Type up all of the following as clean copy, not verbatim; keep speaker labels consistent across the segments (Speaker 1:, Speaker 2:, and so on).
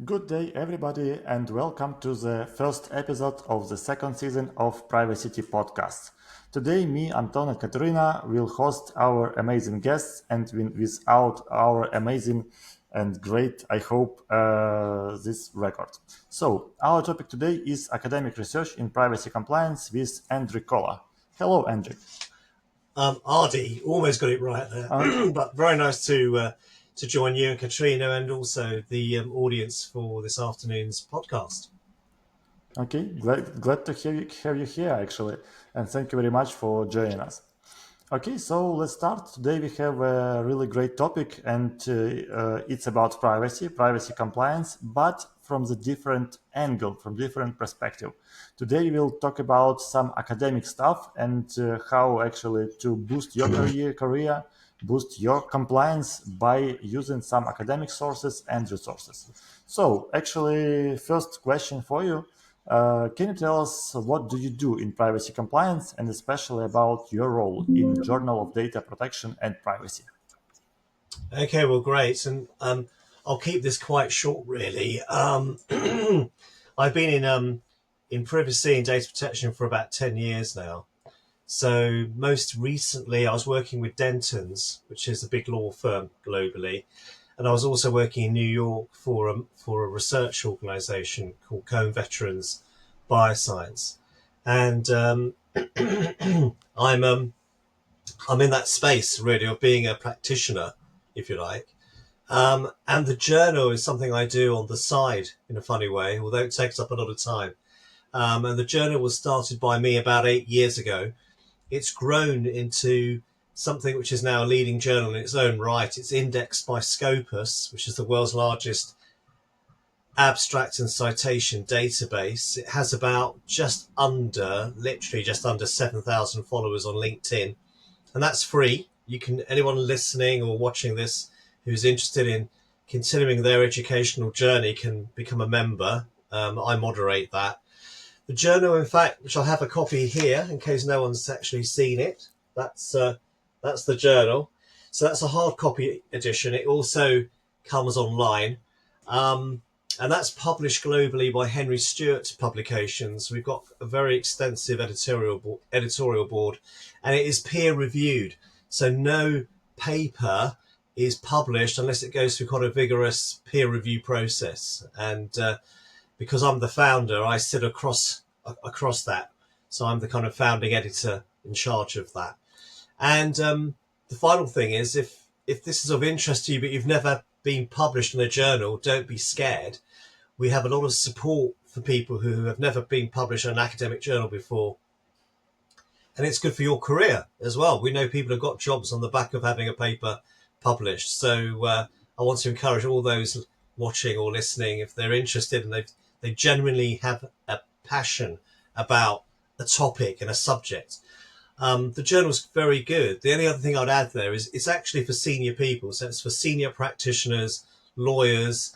Speaker 1: Good day, everybody, and welcome to the first episode of the second season of Privacy podcast. Today, me, Anton, and Katerina will host our amazing guests, and without our amazing and great, I hope, this record. So, our topic today is academic research in privacy compliance with Ardi Kolah. Hello, Andrew.
Speaker 2: Ardi, almost got it right there, but very nice to join you and Katrina and also the audience for this afternoon's podcast.
Speaker 1: Okay, glad to have you here, actually, and thank you very much for joining us. Okay, so let's start. Today we have a really great topic, and it's about privacy compliance, but from the different angle, from different perspective. Today we'll talk about some academic stuff and how actually to boost your career, boost your compliance by using some academic sources and resources. So, actually, first question for you. Can you tell us what do you do in privacy compliance and especially about your role in Journal of Data Protection and Privacy?
Speaker 2: Okay, well, great, and I'll keep this quite short, really. I've been in privacy and data protection for about 10 years now. So most recently, I was working with Dentons, which is a big law firm globally, and I was also working in New York for a research organisation called Cone Veterans Bioscience, and I'm I'm in that space really of being a practitioner, if you like. And the journal is something I do on the side in a funny way, although it takes up a lot of time. And the journal was started by me about 8 years ago. It's grown into something which is now a leading journal in its own right. It's indexed by Scopus, which is the world's largest abstract and citation database. It has literally just under 7,000 followers on LinkedIn, and that's free. Anyone listening or watching this who's interested in continuing their educational journey can become a member. I moderate that. The journal, in fact, which I have a copy here in case no one's actually seen it, that's the journal. So that's a hard copy edition. It also comes online. And that's published globally by Henry Stewart Publications. We've got a very extensive editorial board, and it is peer reviewed. So no paper is published unless it goes through quite a vigorous peer review process. And because I'm the founder, I sit across that. So I'm the kind of founding editor in charge of that. And the final thing is, if this is of interest to you, but you've never been published in a journal, don't be scared. We have a lot of support for people who have never been published in an academic journal before. And it's good for your career as well. We know people have got jobs on the back of having a paper published. So I want to encourage all those watching or listening, if they're interested and they genuinely have a passion about a topic and a subject. The journal's very good. The only other thing I'd add there is it's actually for senior people. So it's for senior practitioners, lawyers,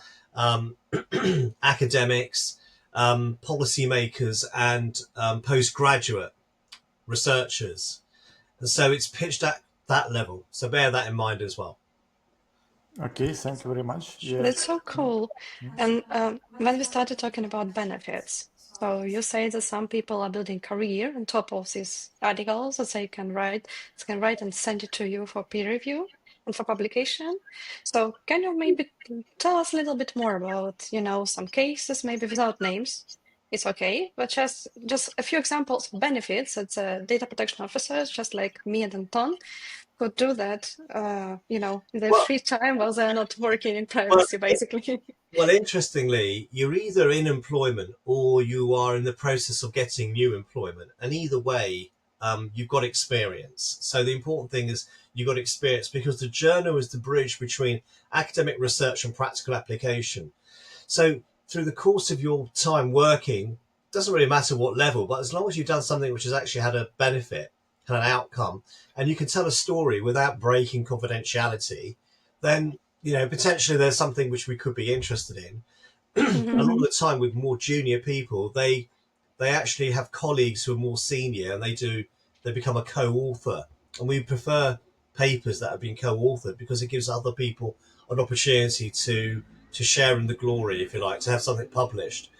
Speaker 2: academics, policymakers, and postgraduate researchers. And so it's pitched at that level. So bear that in mind as well.
Speaker 1: Okay, thank you very much. Yeah.
Speaker 3: That's so cool. And when we started talking about benefits, so you say that some people are building career on top of these articles that they can write and send it to you for peer review and for publication. So can you maybe tell us a little bit more about, some cases, maybe without names? It's okay, but just a few examples of benefits that data protection officers, just like me and Anton, could do that, in their free time while they're not working in privacy, basically.
Speaker 2: Well, interestingly, you're either in employment or you are in the process of getting new employment. And either way, you've got experience. So the important thing is you've got experience because the journal is the bridge between academic research and practical application. So through the course of your time working, doesn't really matter what level, but as long as you've done something which has actually had a benefit, had an outcome, and you can tell a story without breaking confidentiality, then potentially there's something which we could be interested in. A lot of the time with more junior people, they actually have colleagues who are more senior and they become a co-author, and we prefer papers that have been co-authored because it gives other people an opportunity to to share in the glory, if you like, to have something published,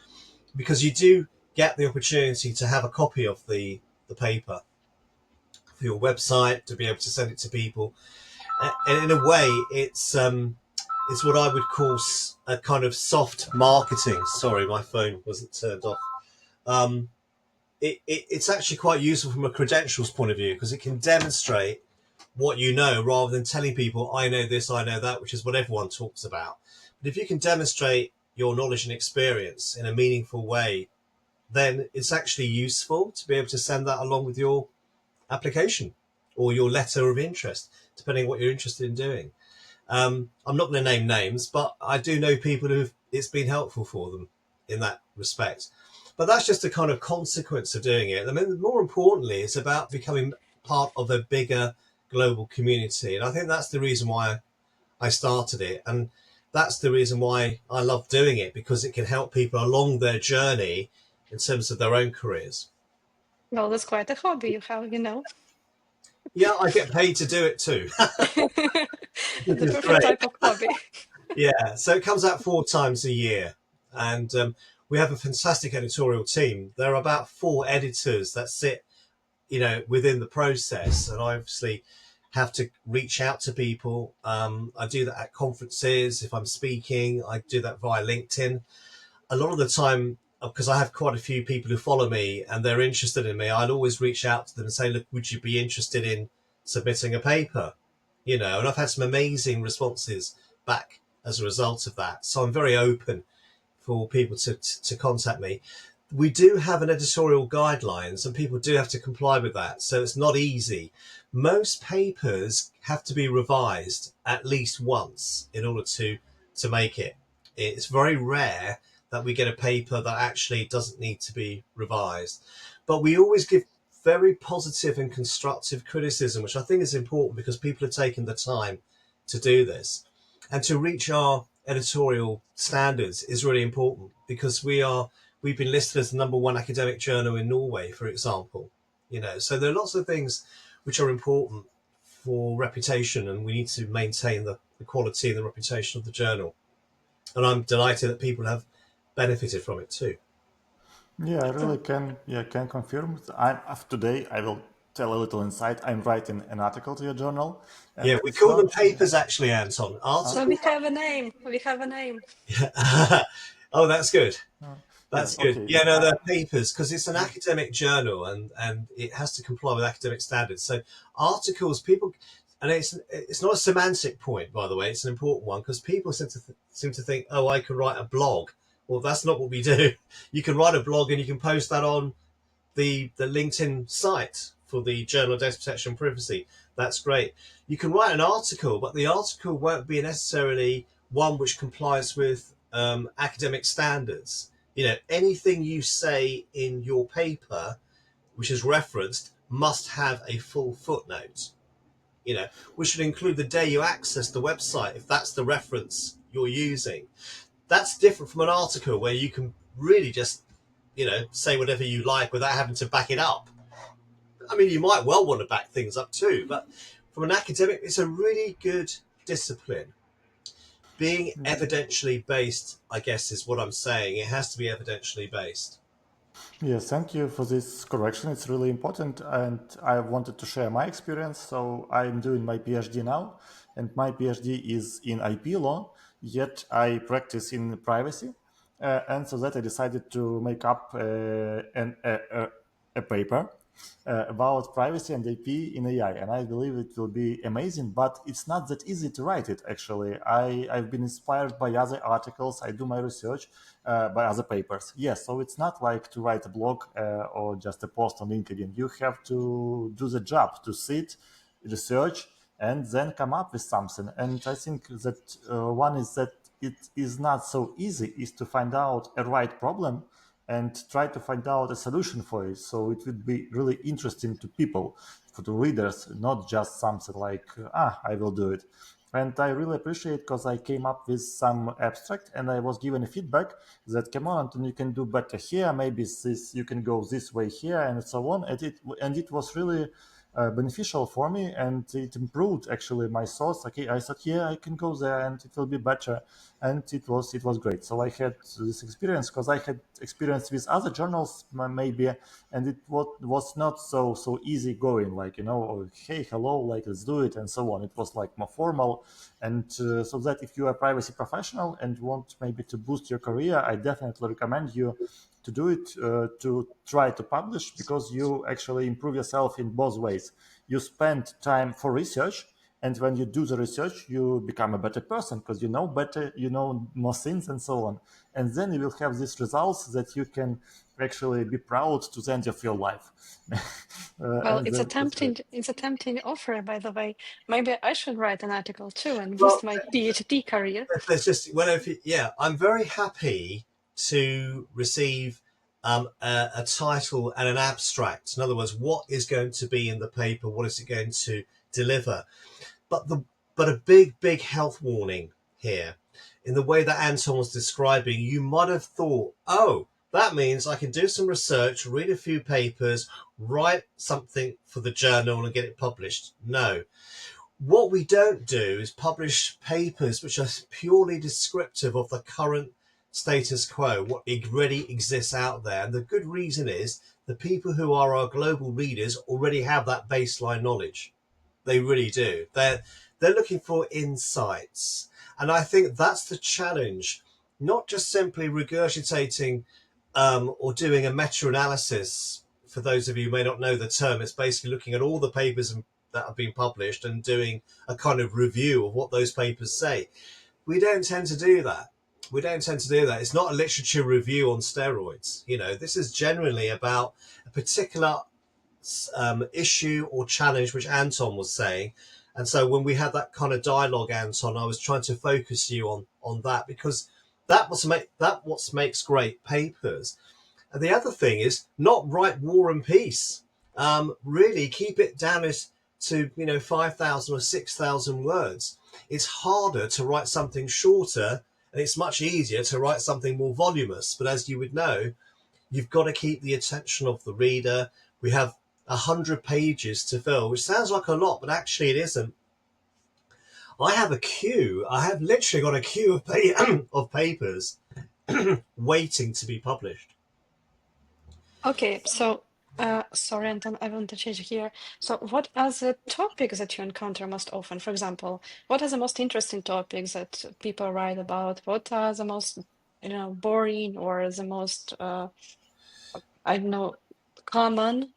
Speaker 2: because you do get the opportunity to have a copy of the paper for your website, to be able to send it to people. And in a way, it's what I would call a kind of soft marketing. Sorry, my phone wasn't turned off. Um, it's actually quite useful from a credentials point of view, because it can demonstrate what you know rather than telling people, I know this, I know that, which is what everyone talks about. But if you can demonstrate your knowledge and experience in a meaningful way, then it's actually useful to be able to send that along with your application or your letter of interest, depending on what you're interested in doing. I'm not going to name names, but I do know people who it's been helpful for them in that respect. But that's just a kind of consequence of doing it. I mean, more importantly, it's about becoming part of a bigger global community. And I think that's the reason why I started it. And that's the reason why I love doing it, because it can help people along their journey in terms of their own careers.
Speaker 3: Well, that's quite a hobby you have, you know.
Speaker 2: Yeah, I get paid to do it too, which
Speaker 3: The
Speaker 2: is
Speaker 3: perfect
Speaker 2: great.
Speaker 3: type of hobby.
Speaker 2: Yeah, so it comes out 4 times a year, and we have a fantastic editorial team. There are about 4 editors that sit, within the process, and I obviously have to reach out to people. I do that at conferences if I'm speaking. I do that via LinkedIn. A lot of the time, because I have quite a few people who follow me and they're interested in me, I'd always reach out to them and say, look, would you be interested in submitting a paper? And I've had some amazing responses back as a result of that. So I'm very open for people to contact me. We do have an editorial guidelines and people do have to comply with that. So it's not easy. Most papers have to be revised at least once in order to make it. It's very rare that we get a paper that actually doesn't need to be revised. But we always give very positive and constructive criticism, which I think is important because people are taking the time to do this. And to reach our editorial standards is really important, because we've been listed as the #1 academic journal in Norway, for example. So there are lots of things which are important for reputation, and we need to maintain the quality and the reputation of the journal. And I'm delighted that people have benefited from it too.
Speaker 1: Yeah, I really can confirm. Today I will tell a little insight. I'm writing an article to your journal,
Speaker 2: Yeah,
Speaker 1: and
Speaker 2: we
Speaker 1: it's
Speaker 2: call them
Speaker 1: not.
Speaker 2: papers actually, Anton.
Speaker 1: Uh,
Speaker 3: So we
Speaker 2: Articles.
Speaker 3: have a name. We have a name.
Speaker 2: Oh, that's good.
Speaker 1: yeah,
Speaker 2: That's good.
Speaker 1: okay.
Speaker 2: Yeah, no, they're papers because it's an academic journal, and it has to comply with academic standards. So articles, people, and it's not a semantic point, by the way. It's an important one because people seem to think, oh, I can write a blog. Well, that's not what we do. You can write a blog and you can post that on the LinkedIn site for the Journal of Data Protection and Privacy. That's great. You can write an article, but the article won't be necessarily one which complies with academic standards. Anything you say in your paper, which is referenced, must have a full footnote. Which should include the day you access the website, if that's the reference you're using. That's different from an article where you can really just say whatever you like without having to back it up. I mean, you might well want to back things up too, but from an academic, it's a really good discipline. Being evidentially based, I guess, is what I'm saying. It has to be evidentially based.
Speaker 1: Yes, thank you for this correction. It's really important, and I wanted to share my experience. So I'm doing my PhD now, and my PhD is in IP law. Yet I practice in privacy, and so that I decided to make up a paper about privacy and IP in AI, and I believe it will be amazing. But it's not that easy to write it. Actually, I've been inspired by other articles. I do my research by other papers. Yes, so it's not like to write a blog or just a post on LinkedIn. You have to do the job, to sit, research, and then come up with something. And I think that one is that it is not so easy is to find out a right problem and try to find out a solution for it. So it would be really interesting to people, for the readers, not just something like, I will do it. And I really appreciate because I came up with some abstract and I was given a feedback that, come on, Anton, you can do better here. Maybe this you can go this way here and so on. And it was really beneficial for me, and it improved actually my thoughts. Okay, I thought, yeah, I can go there and it will be better, and it was great. So I had this experience because I had experience with other journals maybe, and it was not so easy going. Like, oh, hey, hello, like, let's do it, and so on. It was like more formal, and so that if you are a privacy professional and want maybe to boost your career, I definitely recommend you to do it, to try to publish, because you actually improve yourself in both ways. You spend time for research, and when you do the research, you become a better person because you know better, you know more things, and so on. And then you will have these results that you can actually be proud to the end of your life.
Speaker 3: Well,
Speaker 1: And
Speaker 3: it's a
Speaker 1: then that's great.
Speaker 3: tempting, it's a tempting offer, by the way. Maybe I should write an article too and
Speaker 2: Well,
Speaker 3: boost my PhD career.
Speaker 2: there's just whenever, yeah, I'm very happy to receive a title and an abstract. In other words, what is going to be in the paper? What is it going to deliver? But a big health warning here. In the way that Anton was describing, you might have thought, oh, that means I can do some research, read a few papers, write something for the journal and get it published. No. What we don't do is publish papers which are purely descriptive of the current status quo, what already exists out there. And the good reason is the people who are our global readers already have that baseline knowledge. They really do. They're looking for insights. And I think that's the challenge, not just simply regurgitating or doing a meta-analysis. For those of you who may not know the term, it's basically looking at all the papers that have been published and doing a kind of review of what those papers say. We don't tend to do that. We don't tend to do that. It's not a literature review on steroids. This is generally about a particular issue or challenge, which Anton was saying. And so when we had that kind of dialogue, Anton, I was trying to focus you on that, because what makes great papers. And the other thing is not write War and Peace. Really keep it down to 5,000 or 6,000 words. It's harder to write something shorter, and it's much easier to write something more voluminous. But as you would know, you've got to keep the attention of the reader. We have 100 pages to fill, which sounds like a lot, but actually it isn't. I have a queue. I have literally got a queue of papers waiting to be published.
Speaker 3: Okay, so sorry, Anton, I want to change here. So what are the topics that you encounter most often? For example, what are the most interesting topics that people write about? What are the most, boring or the most, I don't know, common?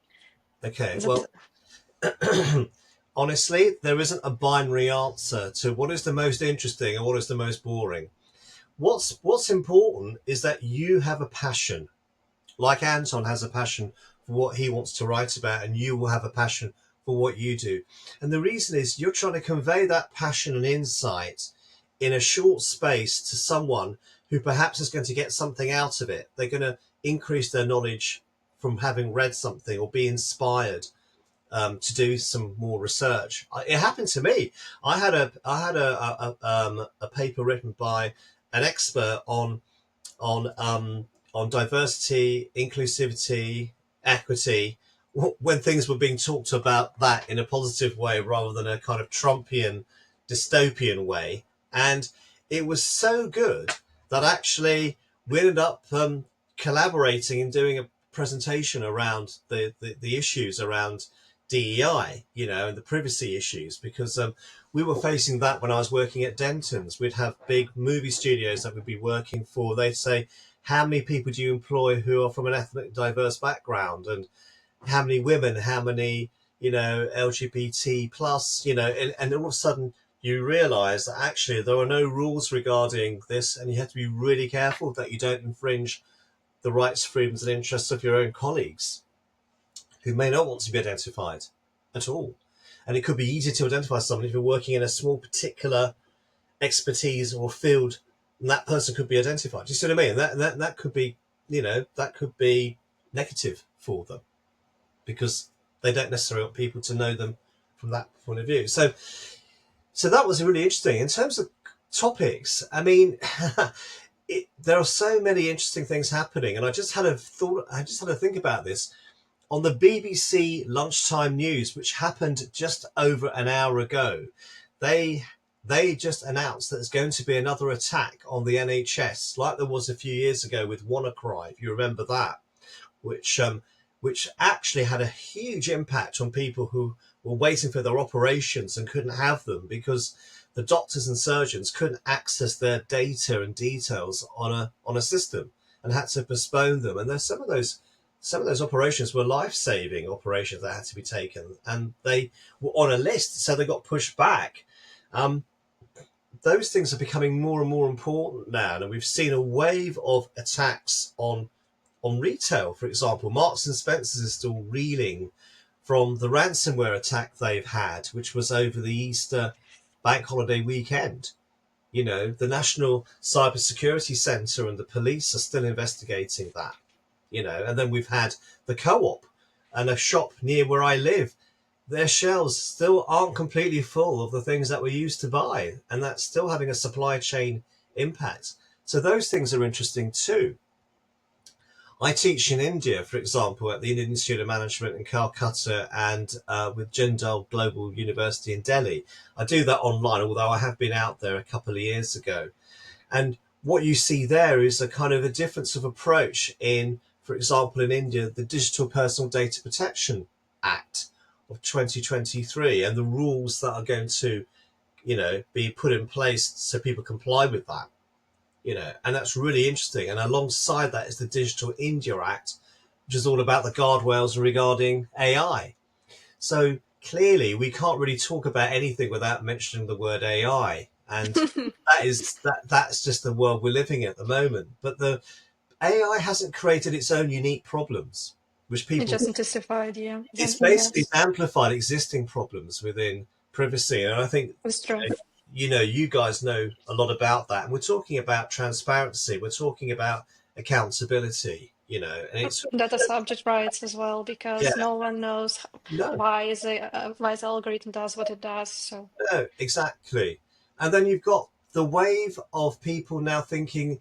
Speaker 2: Okay,
Speaker 3: That
Speaker 2: well, honestly, there isn't a binary answer to what is the most interesting and what is the most boring. What's important is that you have a passion, like Anton has a passion for what he wants to write about, and you will have a passion for what you do. And the reason is you're trying to convey that passion and insight in a short space to someone who perhaps is going to get something out of it. They're going to increase their knowledge from having read something or be inspired to do some more research. It happened to me. I had a paper written by an expert on diversity, inclusivity, equity, when things were being talked about that in a positive way rather than a kind of Trumpian, dystopian way. And it was so good that actually we ended up collaborating and doing a presentation around the issues around DEI, and the privacy issues, because we were facing that when I was working at Denton's. We'd have big movie studios that we'd be working for. They'd say, how many people do you employ who are from an ethnic diverse background, and how many women, how many LGBT plus, and all of a sudden you realize that actually there are no rules regarding this, and you have to be really careful that you don't infringe the rights, freedoms and interests of your own colleagues who may not want to be identified at all. And it could be easy to identify someone if you're working in a small particular expertise or field, and that person could be identified. Do you see what I mean? That could be, that could be negative for them, because they don't necessarily want people to know them from that point of view. So that was really interesting. In terms of topics, I mean, there are so many interesting things happening, and I just had to think about this. on the BBC lunchtime news, which happened just over an hour ago, they just announced that there's going to be another attack on the NHS, like there was a few years ago with WannaCry, if you remember that, which actually had a huge impact on people who were waiting for their operations and couldn't have them because the doctors and surgeons couldn't access their data and details on a system and had to postpone them. And there's some of those operations were life-saving operations that had to be taken, and they were on a list, so they got pushed back. Those things are becoming more and more important now, and we've seen a wave of attacks on retail. For example, Marks and Spencer's is still reeling from the ransomware attack they've had, which was over the Easter bank holiday weekend. The National Cybersecurity Centre and the police are still investigating that. And then we've had the Co-op and a shop near where I live. Their shelves still aren't completely full of the things that we used to buy, and that's still having a supply chain impact. So those things are interesting too. I teach in India, for example, at the Indian Institute of Management in Calcutta and with Jindal Global University in Delhi. I do that online, although I have been out there a couple of years ago. And what you see there is a kind of a difference of approach in, for example, in India, the Digital Personal Data Protection Act of 2023 and the rules that are going to, be put in place so people comply with that. And that's really interesting. And alongside that is the Digital India Act, which is all about the guardrails regarding AI. So clearly, we can't really talk about anything without mentioning the word AI, and that's just the world we're living in at the moment. But the AI hasn't created its own unique problems, which
Speaker 3: It
Speaker 2: people.
Speaker 3: just intensified, yeah.
Speaker 2: It's
Speaker 3: Yeah,
Speaker 2: basically
Speaker 3: yes,
Speaker 2: amplified existing problems within privacy, and I think
Speaker 3: it's true.
Speaker 2: you guys know a lot about that. And we're talking about transparency. We're talking about accountability. And it's
Speaker 3: Data subject rights as well,
Speaker 2: yeah,
Speaker 3: because no one knows
Speaker 2: no,
Speaker 3: why the algorithm does what it does. So
Speaker 2: no, exactly. And then you've got the wave of people now thinking,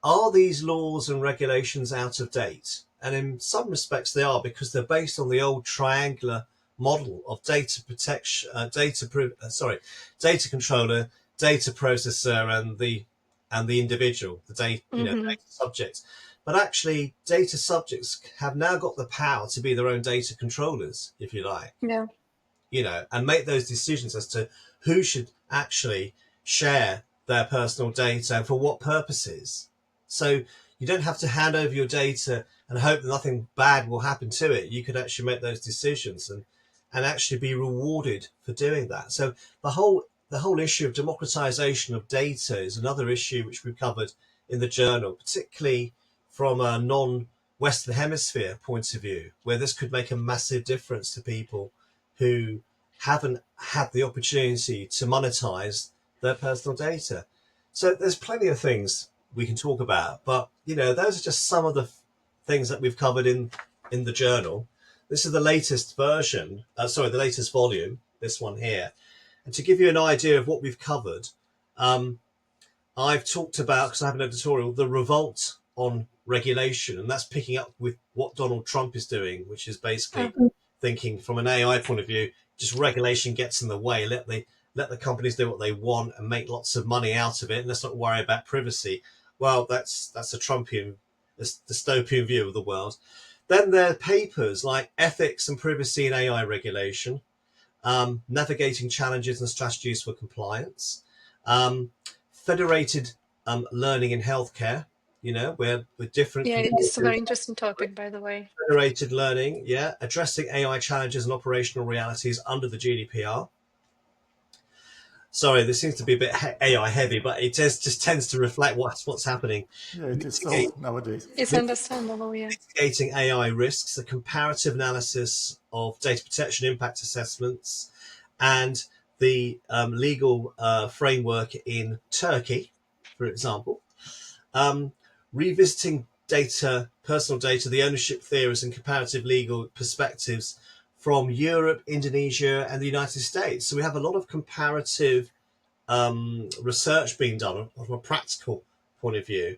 Speaker 2: are these laws and regulations out of date? And in some respects, they are, because they're based on the old triangular model of data protection, data controller, data processor, and the individual, the data,
Speaker 3: hmm
Speaker 2: data subject. But actually, data subjects have now got the power to be their own data controllers, if you like.
Speaker 3: yeah,
Speaker 2: And make those decisions as to who should actually share their personal data and for what purposes. So you don't have to hand over your data and hope that nothing bad will happen to it. You could actually make those decisions and actually be rewarded for doing that. So the whole issue of democratization of data is another issue which we've covered in the journal, particularly from a non-Western Hemisphere point of view, where this could make a massive difference to people who haven't had the opportunity to monetize their personal data. So there's plenty of things we can talk about, but those are just some of the things that we've covered in the journal. This is the latest version, the latest volume, this one here. And to give you an idea of what we've covered, I've talked about, because I have an editorial, the revolt on regulation, and that's picking up with what Donald Trump is doing, which is basically thinking from an AI point of view, just regulation gets in the way. Let the companies do what they want and make lots of money out of it, and let's not worry about privacy. Well, that's a Trumpian, dystopian view of the world. Then there are papers like Ethics and Privacy in AI Regulation, Navigating Challenges and Strategies for Compliance, Federated Learning in Healthcare, where with different
Speaker 3: yeah. It's a very interesting topic, by the way.
Speaker 2: federated learning, addressing AI challenges and operational realities under the GDPR. Sorry, this seems to be a bit AI heavy, but it just tends to reflect what's happening.
Speaker 1: Yeah, it is so nowadays.
Speaker 3: It's understandable, yeah.
Speaker 2: Mitigating AI risks, a comparative analysis of data protection impact assessments, and the legal framework in Turkey, for example. Revisiting personal data, the ownership theories and comparative legal perspectives from Europe, Indonesia, and the United States. So we have a lot of comparative research being done from a practical point of view.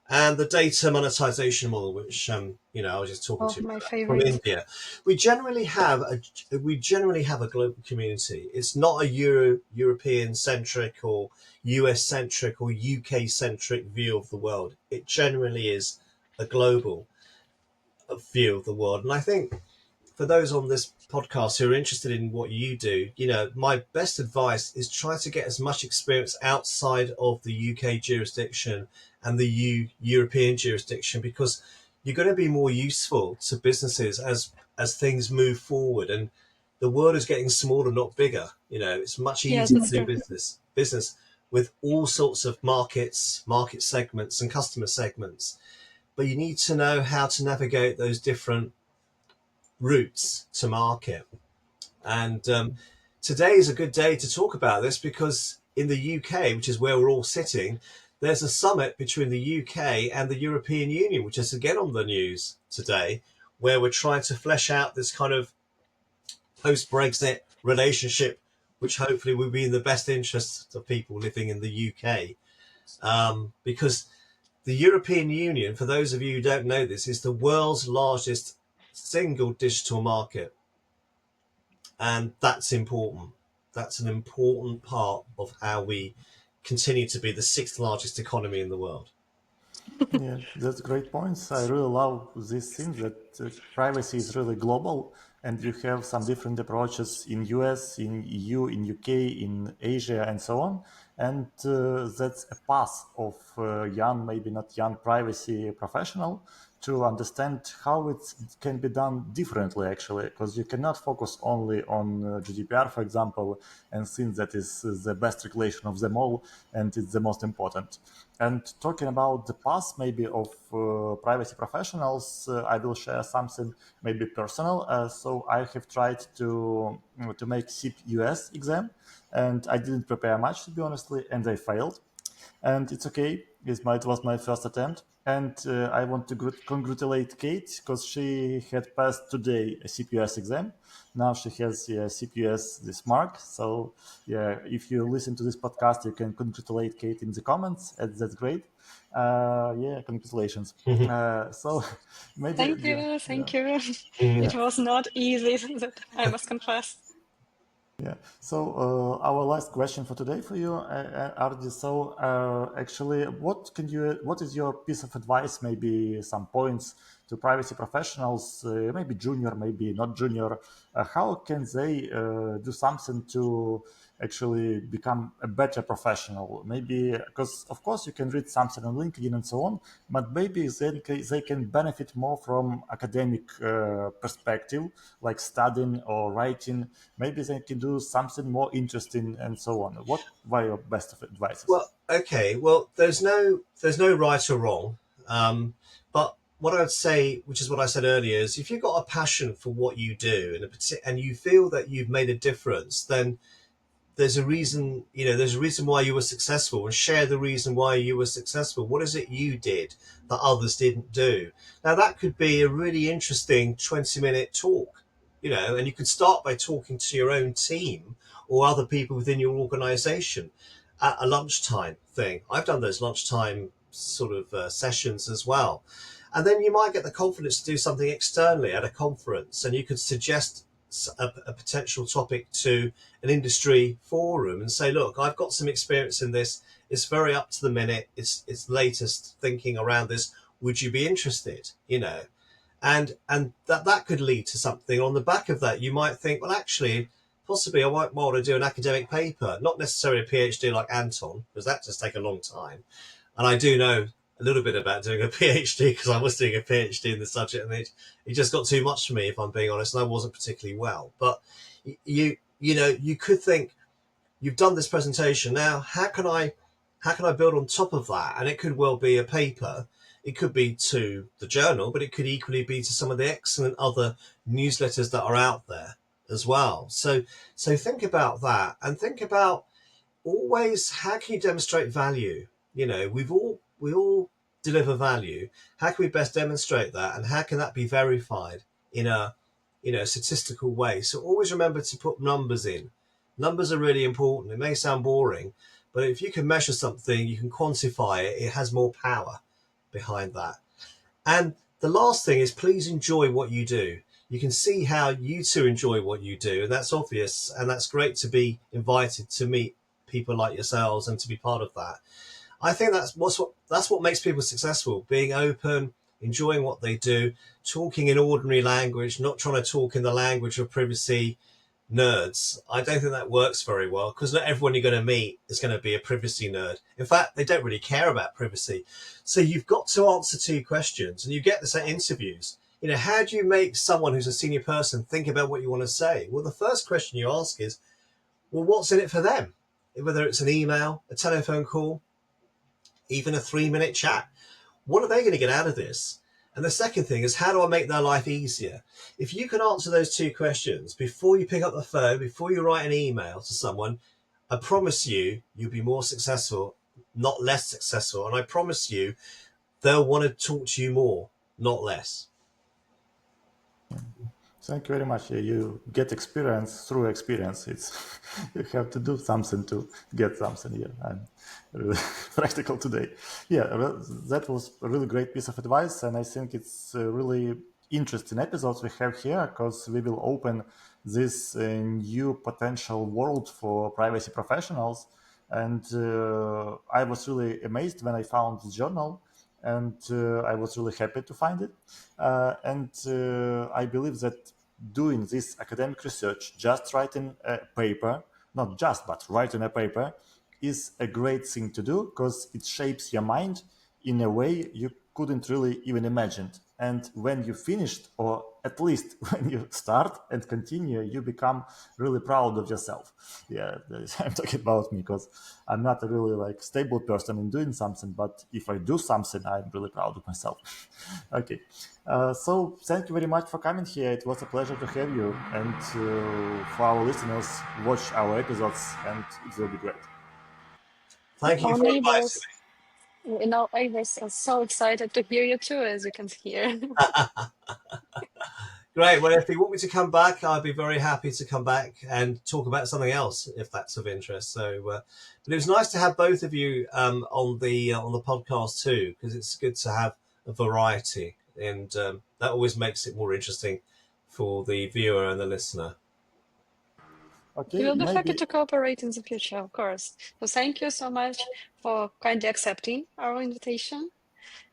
Speaker 2: and the data monetization model, which I was just talking
Speaker 3: Oh,
Speaker 2: to you
Speaker 3: my
Speaker 2: about from
Speaker 3: favorite.
Speaker 2: India. We generally have a global community. It's not a European centric or US centric or UK centric view of the world. It generally is a global view of the world, and I think for those on this podcast who are interested in what you do, my best advice is try to get as much experience outside of the UK jurisdiction and the European jurisdiction, because you're going to be more useful to businesses as things move forward, and the world is getting smaller, not bigger. It's much
Speaker 3: Yes,
Speaker 2: easier to
Speaker 3: that's
Speaker 2: do
Speaker 3: true.
Speaker 2: business with all sorts of market segments and customer segments, but you need to know how to navigate those different routes to market. And today is a good day to talk about this, because in the UK, which is where we're all sitting, there's a summit between the UK and the European Union, which is again on the news today, where we're trying to flesh out this kind of post-Brexit relationship, which hopefully will be in the best interest of people living in the UK. Because the European Union, for those of you who don't know this, is the world's largest single digital market. And that's important. That's an important part of how we continue to be the sixth largest economy in the world.
Speaker 1: Yeah, that's great points. I really love this thing that privacy is really global, and you have some different approaches in US, in EU, in UK, in Asia, and so on. And that's a path of young, maybe not young privacy professional to understand how it can be done differently, actually, because you cannot focus only on GDPR, for example, and think that is the best regulation of them all and it's the most important. And talking about the past, maybe of privacy professionals, I will share something maybe personal. So I have tried to make SIP US exam, and I didn't prepare much, to be honestly, and I failed. And it's okay. It was my first attempt, and I want to congratulate Kate because she had passed today a CPS exam. Now she has CPS this mark. So yeah, if you listen to this podcast, you can congratulate Kate in the comments. And that's great. Yeah, congratulations. So maybe
Speaker 3: Thank you.
Speaker 1: yeah.
Speaker 3: Thank you. It
Speaker 1: Yeah.
Speaker 3: was not easy, that I must confess.
Speaker 1: Yeah. So our last question for today for you, Ardi. So actually, what is your piece of advice? Maybe some points to privacy professionals, maybe junior, maybe not junior. How can they do something to actually become a better professional? Maybe because of course you can read something on LinkedIn and so on, but maybe they can benefit more from academic perspective, like studying or writing. Maybe they can do something more interesting and so on. What were your best of advices?
Speaker 2: Well, okay. Well, there's no right or wrong. But what I would say, which is what I said earlier, is if you've got a passion for what you do and you feel that you've made a difference, then there's a reason why you were successful, and share the reason why you were successful. What is it you did that others didn't do? Now that could be a really interesting 20-minute talk, and you could start by talking to your own team or other people within your organization at a lunchtime thing. I've done those lunchtime sort of sessions as well. And then you might get the confidence to do something externally at a conference, and you could suggest a potential topic to an industry forum and say, look, I've got some experience in this. It's very up to the minute. It's latest thinking around this. Would you be interested? And that could lead to something. On the back of that, you might think, well, actually, possibly I might want to do an academic paper, not necessarily a PhD like Anton, because that just take a long time. And I do know a little bit about doing a PhD, because I was doing a PhD in the subject, and it just got too much for me, if I'm being honest, and I wasn't particularly well. But you could think, you've done this presentation. Now, how can I build on top of that? And it could well be a paper. It could be to the journal, but it could equally be to some of the excellent other newsletters that are out there as well. So think about that, and think about always, how can you demonstrate value? We all deliver value. How can we best demonstrate that, and how can that be verified in a statistical way? So always remember to put numbers in. Numbers are really important. It may sound boring, but if you can measure something, you can quantify it, it has more power. behind that. And the last thing is, please enjoy what you do. You can see how you two enjoy what you do, and that's obvious, and that's great to be invited to meet people like yourselves and to be part of that. I think that's what makes people successful: being open, enjoying what they do, talking in ordinary language, not trying to talk in the language of privacy nerds. I don't think that works very well, because not everyone you're going to meet is going to be a privacy nerd. In fact, they don't really care about privacy. So you've got to answer two questions, and you get this at interviews. How do you make someone who's a senior person think about what you want to say? Well, the first question you ask is, well, what's in it for them? Whether it's an email, a telephone call, even a 3-minute chat. What are they going to get out of this? And the second thing is, how do I make their life easier? If you can answer those two questions before you pick up the phone, before you write an email to someone, I promise you'll be more successful, not less successful. And I promise you, they'll want to talk to you more, not less.
Speaker 1: Thank you very much. You get experience through experience. It's you have to do something to get something. Yeah, I'm really practical today. Yeah, that was a really great piece of advice, and I think it's a really interesting episodes we have here, because we will open this new potential world for privacy professionals. And I was really amazed when I found this journal, and I was really happy to find it. And I believe that doing this academic research, just writing a paper, not just, but writing a paper, is a great thing to do, because it shapes your mind in a way you couldn't really even imagine. And when you finished, or at least when you start and continue, you become really proud of yourself. Yeah, I'm talking about me, because I'm not a really stable person in doing something, but if I do something, I'm really proud of myself. Okay, so thank you very much for coming here. It was a pleasure to have you, and for our listeners, watch our episodes, and it will be great.
Speaker 2: Thank you
Speaker 3: Our
Speaker 2: for inviting
Speaker 3: neighbors, our neighbors are so excited to hear you too, as you can hear.
Speaker 2: me. Great. Well, if you want me to come back, I'd be very happy to come back and talk about something else if that's of interest. So, but it was nice to have both of you on the podcast too, because it's good to have a variety, and that always makes it more interesting for the viewer and the listener.
Speaker 3: We
Speaker 1: Okay,
Speaker 3: will be happy
Speaker 1: maybe.
Speaker 3: to cooperate in the future, of course. So thank you so much for kindly accepting our invitation.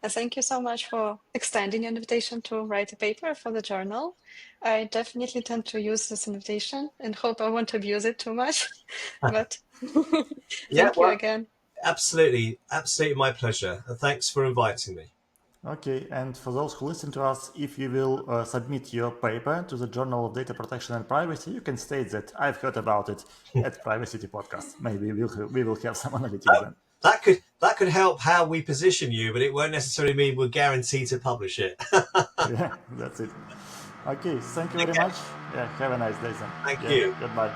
Speaker 3: And thank you so much for extending your invitation to write a paper for the journal. I definitely tend to use this invitation and hope I won't abuse it too much. But
Speaker 2: Yeah,
Speaker 3: thank you
Speaker 2: well,
Speaker 3: again.
Speaker 2: absolutely, absolutely my pleasure. And thanks for inviting me.
Speaker 1: Okay, and for those who listen to us, if you will submit your paper to the Journal of Data Protection and Privacy, you can state that I've heard about it at Privacy Podcast. Maybe we will have some analytics then.
Speaker 2: That could help how we position you, but it won't necessarily mean we're guaranteed to publish it.
Speaker 1: Yeah, that's it. Okay, thank you very
Speaker 2: Okay,
Speaker 1: much. Yeah, have a nice day then.
Speaker 2: thank
Speaker 1: Yeah,
Speaker 2: you.
Speaker 1: goodbye.